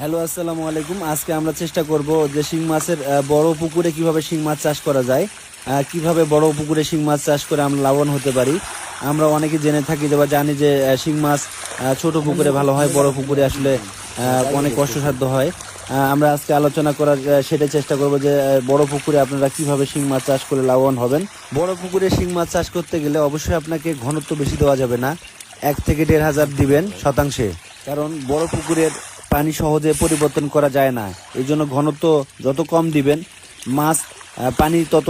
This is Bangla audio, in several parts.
হ্যালো, আসসালামু আলাইকুম। আজকে আমরা চেষ্টা করব যে শিং মাছের বড় পুকুরে কিভাবে শিং মাছ চাষ করা যায়, কিভাবে বড় পুকুরে শিং মাছ চাষ করে আমরা লাভবান হতে পারি। আমরা অনেকে জেনে থাকি যে বা জানি যে শিং মাছ ছোট পুকুরে ভালো হয়, বড় পুকুরে আসলে অনেক কষ্টসাধ্য হয়। আমরা আজকে আলোচনা করার সেটাই চেষ্টা করব যে বড় পুকুরে আপনারা কিভাবে শিং মাছ চাষ করে লাভবান হবেন। বড় পুকুরে শিং মাছ চাষ করতে গেলে অবশ্যই আপনাকে ঘনত্ব বেশি দেওয়া যাবে না, 1 থেকে 1.5 হাজার দিবেন শতাংশে, কারণ বড় পুকুরের পানি সহজে পরিবর্তন করা যায় না। এই জন্য ঘনত্ব যত কম দিবেন মাছ পানি তত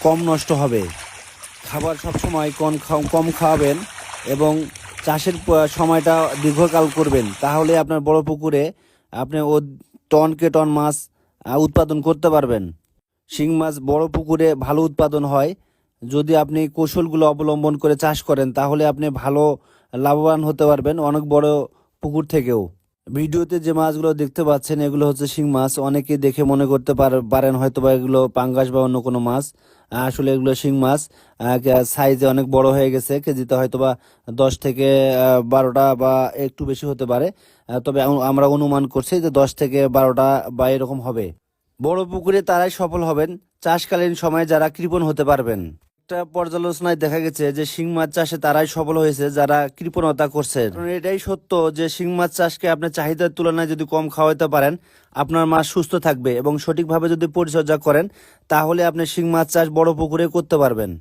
কম নষ্ট হবে। খাবার সবসময় কম খাওয়াবেন এবং চাষের সময়টা দীর্ঘকাল করবেন, তাহলে আপনার বড় পুকুরে আপনি টনকে টন মাছ উৎপাদন করতে পারবেন। শিং মাছ বড় পুকুরে ভালো উৎপাদন হয় যদি আপনি কৌশলগুলো অবলম্বন করে চাষ করেন, তাহলে আপনি ভালো লাভবান হতে পারবেন অনেক বড় পুকুর থেকেও। ভিডিওতে যে মাছগুলো দেখতে পাচ্ছেন এগুলো হচ্ছে শিং মাছ। অনেকে দেখে মনে করতে পারেন হয়তো বা এগুলো পাঙ্গাস বা অন্য কোনো মাছ। আসলে এগুলো শিং মাছ। সাইজে অনেক বড় হয়ে গেছে, কেজিতে হয়তো বা 10 থেকে 12টা বা একটু বেশি হতে পারে। তবে আমরা অনুমান করছি যে 10 থেকে 12টা বা এরকম হবে। বড় পুকুরে তারাই সফল হবেন চাষকালীন সময়ে যারা কৃপণ হতে পারবেন। একটা পর্যালোচনায় দেখা গেছে যে শিং মাছ চাষে তারাই সফল হয়েছে যারা কৃপণতা করছে। কারণ এটাই সত্য যে শিং মাছ চাষকে আপনার চাহিদার তুলনায় যদি কম খাওয়াতে পারেন, আপনার মাছ সুস্থ থাকবে এবং সঠিকভাবে যদি পরিচর্যা করেন, তাহলে আপনি শিং মাছ চাষ বড় পুকুরে করতে পারবেন।